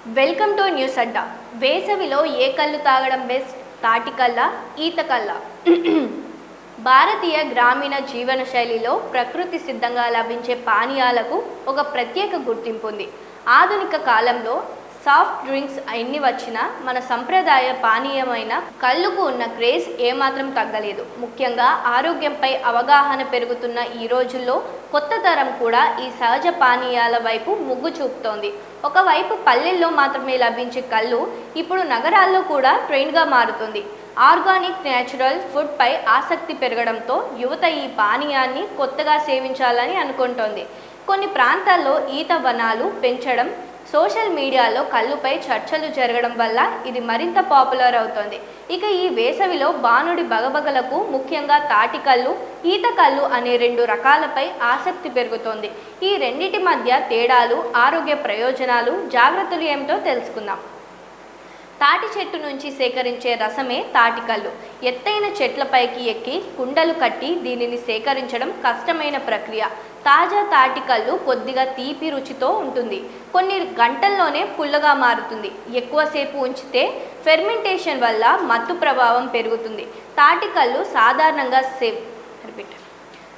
Welcome to news అడ్డా. వేసవిలో ఏ కళ్ళు తాగడం బెస్ట్? తాటి కళ్ళ, ఈత కళ్ళ? భారతీయ గ్రామీణ జీవన శైలిలో ప్రకృతి సిద్ధంగా లభించే పానీయాలకు ఒక ప్రత్యేక గుర్తింపు ఉంది. ఆధునిక కాలంలో సాఫ్ట్ డ్రింక్స్ ఎన్ని వచ్చినా మన సంప్రదాయ పానీయమైన కళ్ళుకు ఉన్న క్రేజ్ ఏమాత్రం తగ్గలేదు. ముఖ్యంగా ఆరోగ్యంపై అవగాహన పెరుగుతున్న ఈ రోజుల్లో కొత్త తరం కూడా ఈ సహజ పానీయాల వైపు మొగ్గు చూపుతోంది. ఒకవైపు పల్లెల్లో మాత్రమే లభించే కళ్ళు ఇప్పుడు నగరాల్లో కూడా ట్రెండ్గా మారుతుంది. ఆర్గానిక్ న్యాచురల్ ఫుడ్పై ఆసక్తి పెరగడంతో యువత ఈ పానీయాన్ని కొత్తగా సేవించాలని అనుకుంటోంది. కొన్ని ప్రాంతాల్లో ఈత వనాలు పెంచడం, సోషల్ మీడియాలో కళ్ళుపై చర్చలు జరగడం వల్ల ఇది మరింత పాపులర్ అవుతోంది. ఇక ఈ వేసవిలో బాణుడి బగబగలకు ముఖ్యంగా తాటి కళ్ళు, ఈత కళ్ళు అనే రెండు రకాలపై ఆసక్తి పెరుగుతోంది. ఈ రెండిటి మధ్య తేడాలు, ఆరోగ్య ప్రయోజనాలు, జాగ్రత్తలు ఏమిటో తెలుసుకుందాం. తాటి చెట్టు నుంచి సేకరించే రసమే తాటికల్లు. ఎత్తైన చెట్లపైకి ఎక్కి కుండలు కట్టి దీనిని సేకరించడం కష్టమైన ప్రక్రియ. తాజా తాటికల్లు కొద్దిగా తీపి రుచితో ఉంటుంది. కొన్ని గంటల్లోనే పుల్లగా మారుతుంది. ఎక్కువసేపు ఉంచితే ఫెర్మెంటేషన్ వల్ల మత్తు ప్రభావం పెరుగుతుంది. తాటికల్లు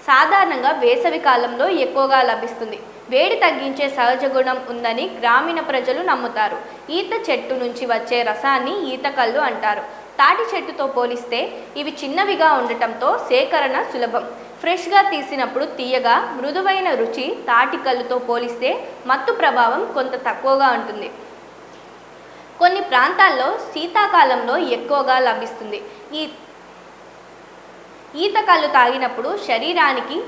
సాధారణంగా వేసవి కాలంలో ఎక్కువగా లభిస్తుంది. వేడి తగ్గించే సహజ గుణం ఉందని గ్రామీణ ప్రజలు నమ్ముతారు. ఈత చెట్టు నుంచి వచ్చే రసాన్ని ఈతకల్లు అంటారు. తాటి చెట్టుతో పోలిస్తే ఇవి చిన్నవిగా ఉండటంతో సేకరణ సులభం. ఫ్రెష్గా తీసినప్పుడు తీయగా, మృదువైన రుచి. తాటికల్లుతో పోలిస్తే మత్తు ప్రభావం కొంత తక్కువగా ఉంటుంది. కొన్ని ప్రాంతాల్లో శీతాకాలంలో ఎక్కువగా లభిస్తుంది. ఈత కళ్ళు తాగినప్పుడు శరీరానికి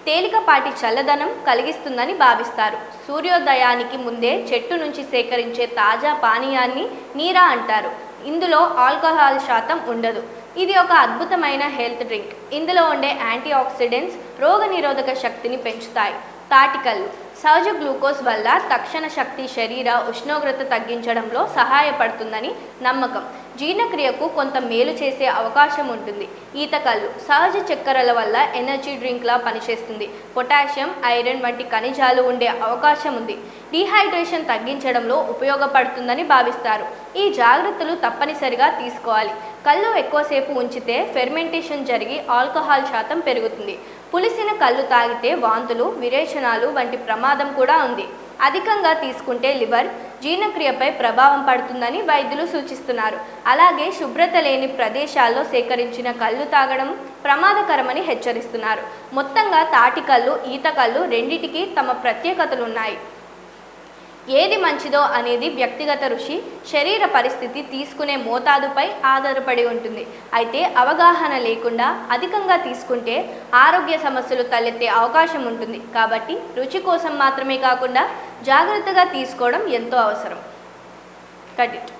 తేలికపాటి చల్లదనం కలిగిస్తుందని భావిస్తారు. సూర్యోదయానికి ముందే చెట్టు నుంచి సేకరించే తాజా పానీయాన్ని నీరా అంటారు. ఇందులో ఆల్కహాల్ శాతం ఉండదు. ఇది ఒక అద్భుతమైన హెల్త్ డ్రింక్. ఇందులో ఉండే యాంటీ ఆక్సిడెంట్స్ రోగనిరోధక శక్తిని పెంచుతాయి. తాటికల్లు సహజ గ్లూకోజ్ వల్ల తక్షణ శక్తి, శరీర ఉష్ణోగ్రత తగ్గించడంలో సహాయపడుతుందని నమ్మకం. జీర్ణక్రియకు కొంత మేలు చేసే అవకాశం ఉంటుంది. ఈతకల్లు సహజ చక్కెరల వల్ల ఎనర్జీ డ్రింక్లా పనిచేస్తుంది. పొటాషియం, ఐరన్ వంటి ఖనిజాలు ఉండే అవకాశం ఉంది. డీహైడ్రేషన్ తగ్గించడంలో ఉపయోగపడుతుందని భావిస్తారు. ఈ జాగ్రత్తలు తప్పనిసరిగా తీసుకోవాలి. కళ్ళు ఎక్కువసేపు ఉంచితే ఫెర్మెంటేషన్ జరిగి ఆల్కహాల్ శాతం పెరుగుతుంది. పులిసిన కళ్ళు తాగితే వాంతులు, విరేచనాలు వంటి ప్రమాదం కూడా ఉంది. అధికంగా తీసుకుంటే లివర్, జీర్ణక్రియపై ప్రభావం పడుతుందని వైద్యులు సూచిస్తున్నారు. అలాగే శుభ్రత లేని ప్రదేశాల్లో సేకరించిన కళ్ళు తాగడం ప్రమాదకరమని హెచ్చరిస్తున్నారు. మొత్తంగా తాటికల్లు, ఈతకల్లు రెండిటికి తమ ప్రత్యేకతలున్నాయి. ఏది మంచిదో అనేది వ్యక్తిగత రుచి, శరీర పరిస్థితి, తీసుకునే మోతాదుపై ఆధారపడి ఉంటుంది. అయితే అవగాహన లేకుండా అధికంగా తీసుకుంటే ఆరోగ్య సమస్యలు తలెత్తే అవకాశం ఉంటుంది. కాబట్టి రుచి కోసం మాత్రమే కాకుండా జాగ్రత్తగా తీసుకోవడం ఎంతో అవసరం. Cut it.